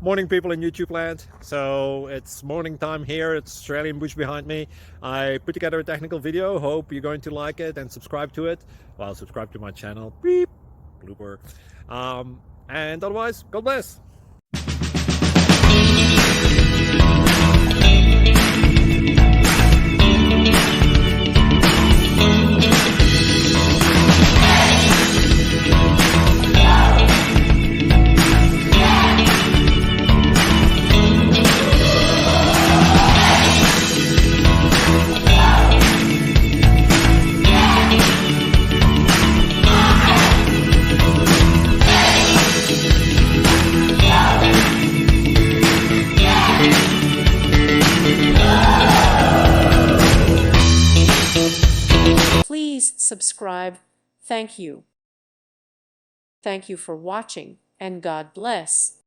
Morning, people in YouTube land. So it's morning time here. It's Australian bush behind me. I put together a technical video. Hope you're going to like it and subscribe to it. Well, subscribe to my channel. Beep. Blooper. And otherwise, God bless. Please subscribe. Thank you. Thank you for watching, and God bless.